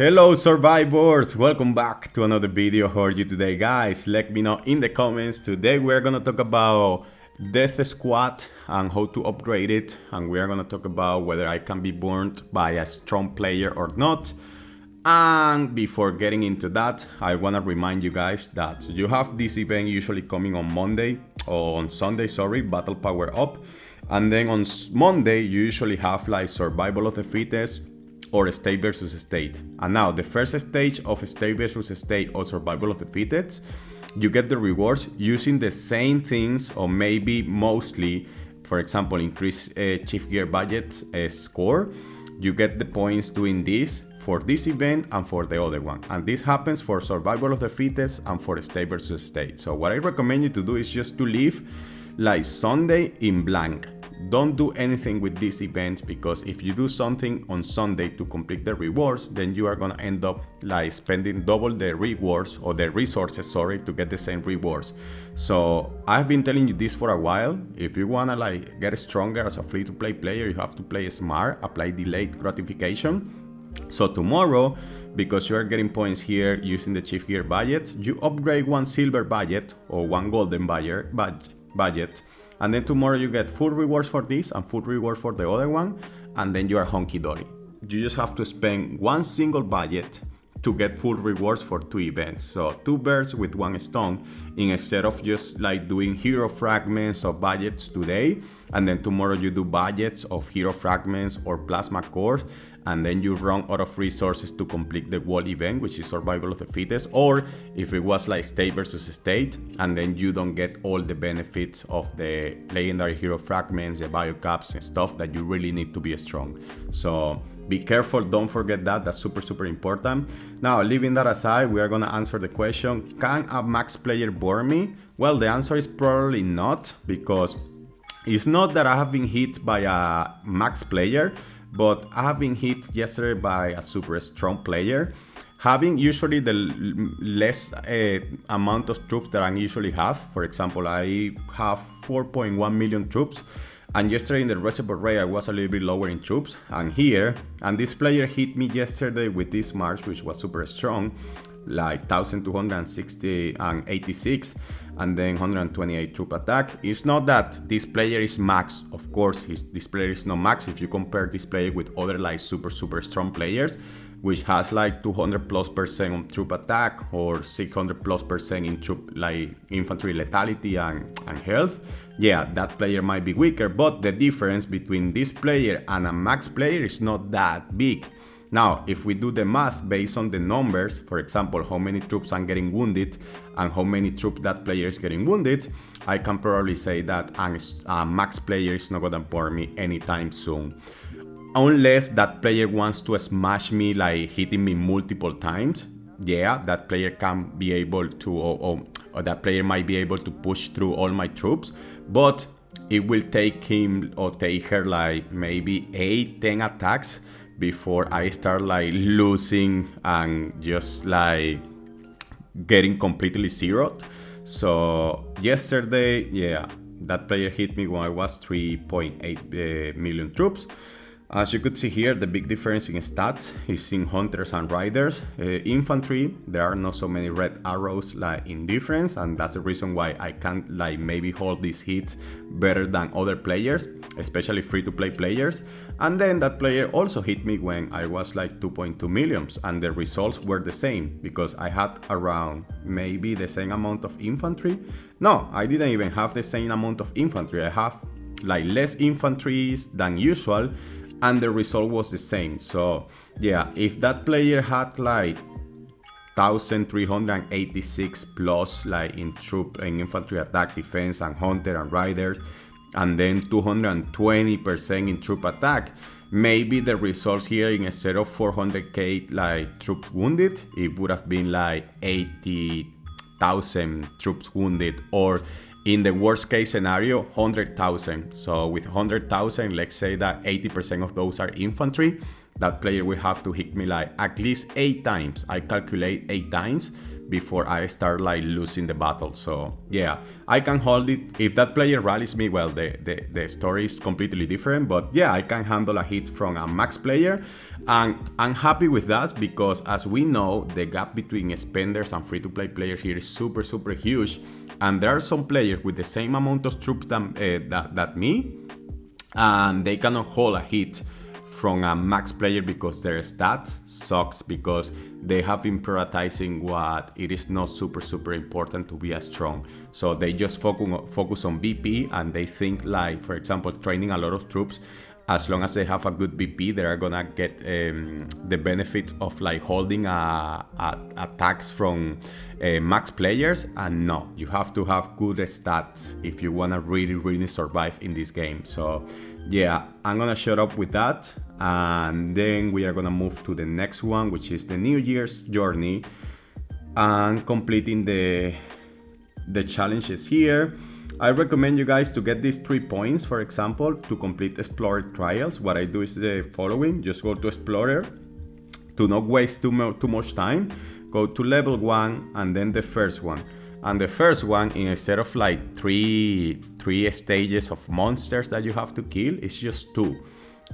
Hello survivors, welcome back to another video. How are you today, guys? Let me know in the comments. Today we're gonna talk about Death Squad and how to upgrade it, and we are gonna talk about whether I can be burnt by a strong player or not. And before getting into that, I wanna remind you guys that you have this event usually coming on Monday or on Sunday, sorry, Battle Power Up, and then on Monday you usually have like Survival of the Fittest or State versus State. And now the first stage of State versus State or Survival of the Fittest, you get the rewards using the same things, or maybe mostly, for example, increase Chief Gear budget score. You get the points doing this for this event and for the other one. And this happens for Survival of the Fittest and for State versus State. So what I recommend you to do is just to leave like Sunday in blank. Don't do anything with this event, because if you do something on Sunday to complete the rewards, then you are gonna end up like spending double the rewards, or the resources, sorry, to get the same rewards. So I've been telling you this for a while. If you wanna like get stronger as a free-to-play player, you have to play smart, apply delayed gratification. So tomorrow, because you are getting points here using the Chief Gear budget, you upgrade one silver budget or one golden budget, and then tomorrow you get full rewards for this and full rewards for the other one, and then you are honky-dory. You just have to spend one single budget to get full rewards for two events. So two birds with one stone, instead of just like doing hero fragments or budgets today, and then tomorrow you do budgets of hero fragments or plasma cores, and then you run out of resources to complete the wall event, which is Survival of the Fittest. Or if it was like State versus State, and then you don't get all the benefits of the legendary hero fragments, the bio caps and stuff that you really need to be strong. So be careful, don't forget that, that's super important. Now, leaving that aside, we are gonna answer the question, can a max player burn me? Well, the answer is probably not, because it's not that I have been hit by a max player, but I have been hit yesterday by a super strong player, having usually the less amount of troops that I usually have. For example, I have 4.1 million troops, and yesterday in the Reservoir raid I was a little bit lower in troops, and this player hit me yesterday with this march, which was super strong, like 1260 and 86, and then 128 troop attack. It's not that this player is max, of course this player is not max if you compare this player with other like super strong players, which has like 200+% on troop attack or 600+% in troop like infantry lethality and health. Yeah, that player might be weaker, but the difference between this player and a max player is not that big. Now, if we do the math based on the numbers, for example, how many troops I'm getting wounded and how many troops that player is getting wounded, I can probably say that a max player is not gonna burn me anytime soon. Unless that player wants to smash me, like hitting me multiple times. Yeah, that player can be able to, or that player might be able to push through all my troops, but it will take him or take her like maybe 8-10 attacks before I start like losing and just like getting completely zeroed. So yesterday, yeah, that player hit me when I was 3.8 million troops. As you could see here, the big difference in stats is in hunters and riders. Infantry, there are not so many red arrows like in difference, and that's the reason why I can't like maybe hold these hits better than other players, especially free-to-play players. And then that player also hit me when I was like 2.2 millions, and the results were the same, because I had around maybe the same amount of infantry. No, I didn't even have the same amount of infantry. I have like less infantry than usual, and the result was the same. So yeah, if that player had like 1386 plus like in troop and infantry attack, defense and hunter and riders, and then 220% in troop attack, maybe the results here, instead of 400k like troops wounded, it would have been like 80,000 troops wounded, or in the worst case scenario, 100,000. So with 100,000, let's say that 80% of those are infantry, that player will have to hit me like at least 8 times. I calculate 8 times, before I start like losing the battle. So yeah, I can hold it. If that player rallies me, well, the story is completely different. But yeah, I can handle a hit from a max player, and I'm happy with that because as we know, the gap between spenders and free-to-play players here is super huge, and there are some players with the same amount of troops that me, and they cannot hold a hit from a max player because their stats sucks, because they have been prioritizing what it is not super important to be as strong. So they just focus on BP, and they think like, for example, training a lot of troops, as long as they have a good BP, they are gonna get the benefits of like holding attacks from max players. And no, you have to have good stats if you wanna really survive in this game. So yeah, I'm gonna shut up with that, and then we are gonna move to the next one, which is the New Year's journey and completing the challenges here. I recommend you guys to get these 3 points, for example, to complete Explorer Trials. What I do is the following: just go to Explorer, to not waste too much time, go to level 1 and then the first one. And the first one, instead of like three stages of monsters that you have to kill, it's just 2.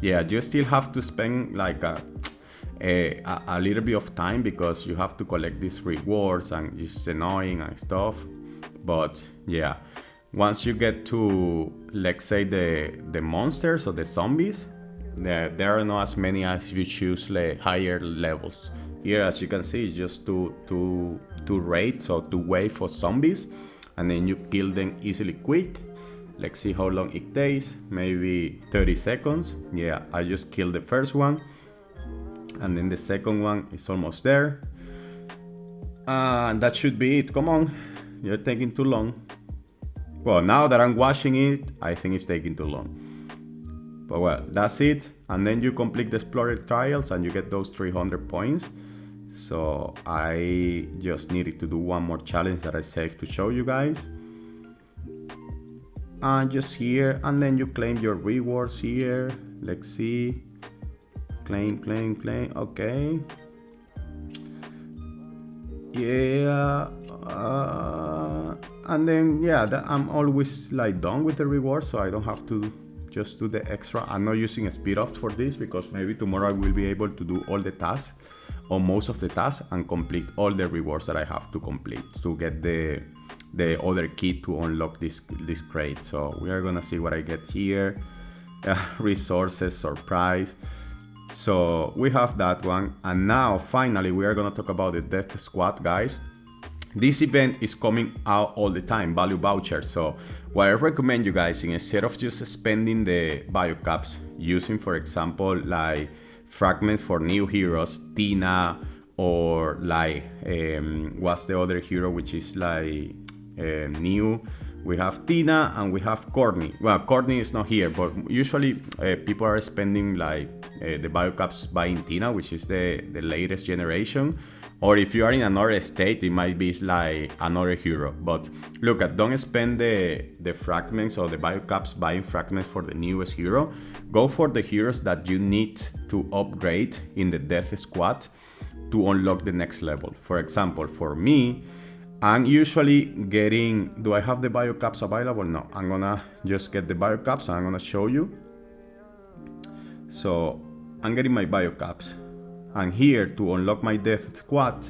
Yeah, you still have to spend like a little bit of time because you have to collect these rewards, and it's annoying and stuff. But yeah, once you get to, let's say, the monsters or the zombies, there are not as many as if you choose higher levels. Here, as you can see, it's just two raids or 2 waves for zombies, and then you kill them easily quick. Let's see how long it takes, maybe 30 seconds. Yeah, I just killed the first one, and then the second one is almost there. And that should be it. Come on, you're taking too long. Well, now that I'm watching it, I think it's taking too long. But well, that's it. And then you complete the Explorer Trials and you get those 300 points. So I just needed to do one more challenge that I saved to show you guys. And just here, and then you claim your rewards here. Let's see. Claim. Okay. Yeah. And then yeah, I'm always like done with the rewards, so I don't have to just do the extra. I'm not using speed ups for this because maybe tomorrow I will be able to do all the tasks or most of the tasks and complete all the rewards that I have to complete to get the other key to unlock this crate. So we are gonna see what I get here. Resources, surprise. So we have that one, and now finally we are gonna talk about the Death Squad, guys. This event is coming out all the time, value vouchers. So what I recommend you guys, instead of just spending the biocaps, using, for example, like fragments for new heroes, Tina, or like what's the other hero which is like new? We have Tina and we have Courtney. Well, Courtney is not here, but usually people are spending like the biocaps buying Tina, which is the latest generation. Or if you are in another state, it might be like another hero. But look, don't spend the fragments or the biocaps buying fragments for the newest hero. Go for the heroes that you need to upgrade in the Death Squad to unlock the next level. For example, for me, I'm usually getting... Do I have the biocaps available? No, I'm gonna just get the biocaps and I'm gonna show you. So I'm getting my biocaps. And here, to unlock my Death Squad,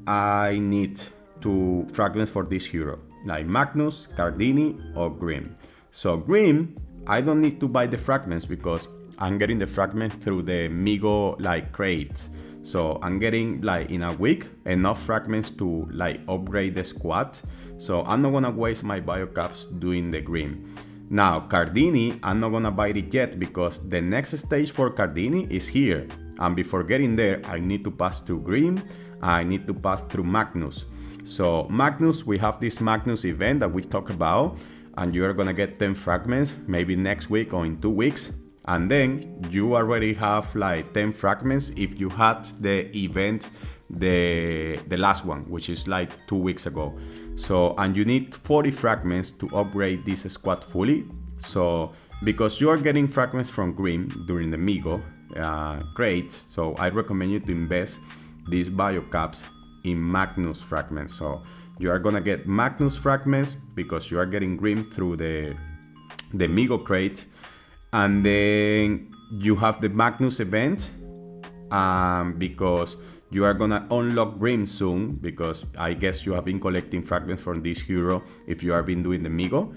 I need 2 fragments for this hero, like Magnus, Cardini, or Grim. So Grim, I don't need to buy the fragments because I'm getting the fragment through the Migo like crates. So I'm getting like in a week enough fragments to like upgrade the squad. So I'm not gonna waste my biocaps doing the Grim. Now Cardini, I'm not gonna buy it yet because the next stage for Cardini is here. And before getting there, I need to pass through Grim, I need to pass through Magnus. So Magnus, we have this Magnus event that we talked about, and you are gonna get 10 fragments, maybe next week or in 2 weeks. And then you already have like 10 fragments if you had the event, the last one, which is like 2 weeks ago. So, and you need 40 fragments to upgrade this squad fully. So, because you are getting fragments from Grim during the Migo, great. So I recommend you to invest these biocaps in Magnus fragments. So you are gonna get Magnus fragments because you are getting green through the Migo crate, and then you have the Magnus event because you are gonna unlock green soon, because I guess you have been collecting fragments from this hero if you have been doing the Migo.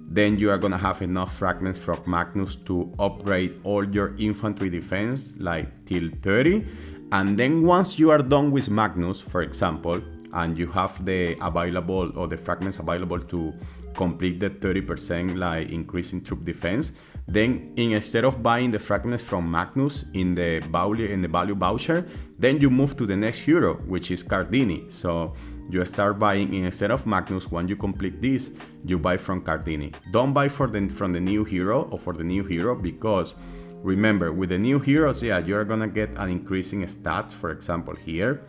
Then you are gonna have enough fragments from Magnus to upgrade all your infantry defense like till 30. And then once you are done with Magnus, for example, and you have the available or the fragments available to complete the 30% like increase in troop defense, then instead of buying the fragments from Magnus in the value voucher, then you move to the next hero, which is Cardini. So you start buying, instead of Magnus, when you complete this, you buy from Cardini. Don't buy from the new hero or for the new hero, because remember, with the new heroes, yeah, you're gonna get an increasing stats. For example, here,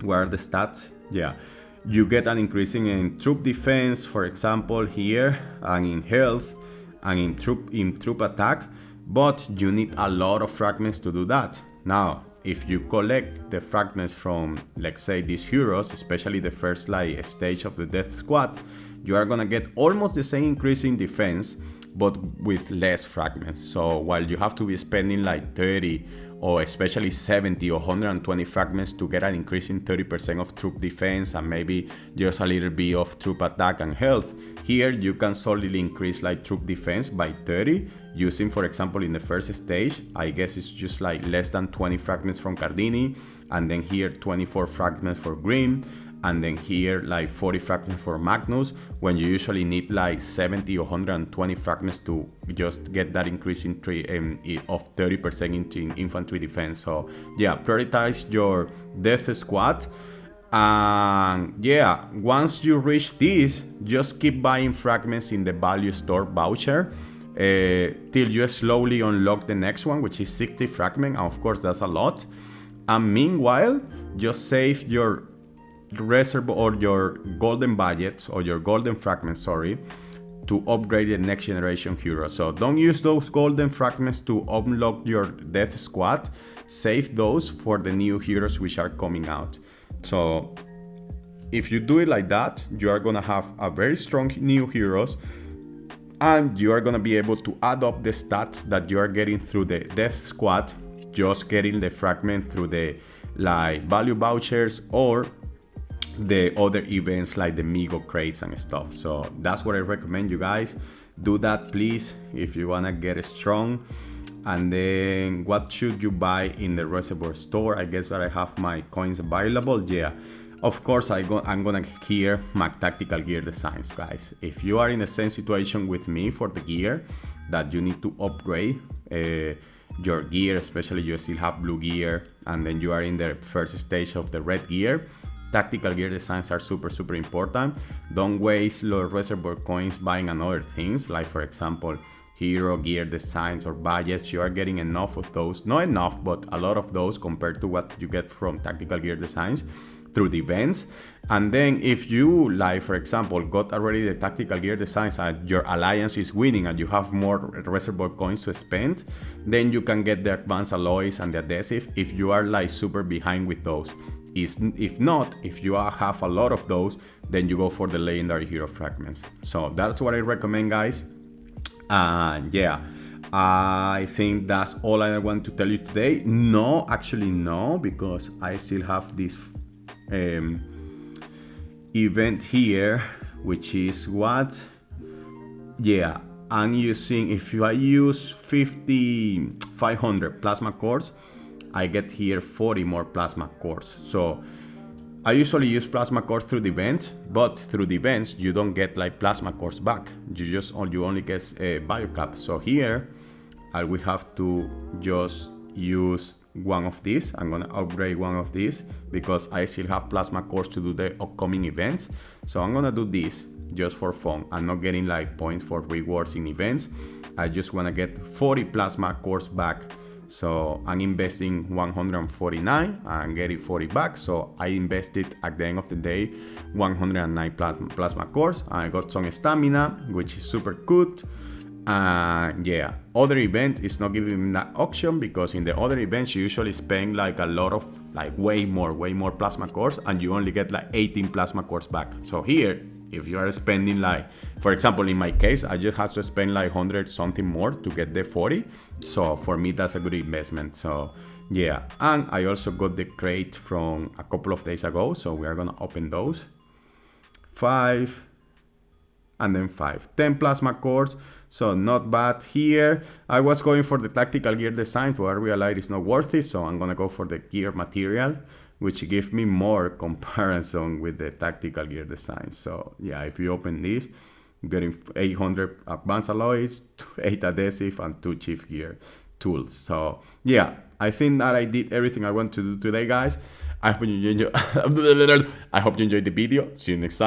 where are the stats? Yeah, you get an increasing in troop defense, for example, here, and in health, and in troop attack, but you need a lot of fragments to do that. Now, if you collect the fragments from, let's say, these heroes, especially the first like stage of the Death Squad, you are gonna get almost the same increase in defense, but with less fragments. So while you have to be spending like 30 or especially 70 or 120 fragments to get an increase in 30% of troop defense and maybe just a little bit of troop attack and health, here you can solidly increase like troop defense by 30 using, for example, in the first stage, I guess it's just like less than 20 fragments from Cardini, and then here 24 fragments for Grimm, and then here like 40 fragments for Magnus, when you usually need like 70 or 120 fragments to just get that increase in of 30% in infantry defense. So yeah, prioritize your Death Squad. And yeah, once you reach this, just keep buying fragments in the value store voucher till you slowly unlock the next one, which is 60 fragments. And of course, that's a lot. And meanwhile, just save your reservoir or your golden budgets or your golden fragments, sorry, to upgrade the next generation hero. So don't use those golden fragments to unlock your Death Squad. Save those for the new heroes which are coming out. So if you do it like that, you are gonna have a very strong new heroes, and you are gonna be able to add up the stats that you are getting through the Death Squad, just getting the fragment through the like value vouchers or the other events like the Migo crates and stuff. So that's what I recommend you guys. Do that please if you wanna get strong. And then what should you buy in the Reservoir store? I guess that I have my coins available. Yeah, of course I'm gonna gear my tactical gear designs, guys. If you are in the same situation with me for the gear, that you need to upgrade your gear, especially you still have blue gear and then you are in the first stage of the red gear, tactical gear designs are super important. Don't waste your Reservoir coins buying another things, like for example hero gear designs or budgets. You are getting enough of those, not enough, but a lot of those compared to what you get from tactical gear designs through the events. And then if you, like for example, got already the tactical gear designs and your alliance is winning and you have more Reservoir coins to spend, then you can get the advanced alloys and the adhesive if you are like super behind with those. If not, if you have a lot of those, then you go for the legendary hero fragments. So that's what I recommend, guys. And yeah, I think that's all I want to tell you today. No, actually no, because I still have this event here, which is what, yeah, I'm using, if I use 500 plasma cores, I get here 40 more plasma cores. So I usually use plasma cores through the events, but through the events you don't get like plasma cores back. You only get a biocap. So here I will have to just use one of these. I'm gonna upgrade one of these because I still have plasma cores to do the upcoming events. So I'm gonna do this just for fun. I'm not getting like points for rewards in events. I just wanna get 40 plasma cores back. So I'm investing 149 and getting 40 back. So I invested at the end of the day 109 plasma cores. I got some stamina, which is super good. Yeah, other events is not giving me that option, because in the other events you usually spend like a lot of, like way more plasma cores, and you only get like 18 plasma cores back. So here, if you are spending like, for example, in my case, I just have to spend like 100 something more to get the 40. So for me, that's a good investment. So yeah, and I also got the crate from a couple of days ago. So we are gonna open those. 5, and then 5, 10 plasma cores, so not bad here. I was going for the tactical gear design, but I realized it's not worth it, so I'm gonna go for the gear material, which gives me more comparison with the tactical gear design. So yeah, if you open this, you're getting 800 advanced alloys, 8 adhesive, and 2 chief gear tools. So yeah, I think that I did everything I want to do today, guys. I hope you enjoyed the video. See you next time.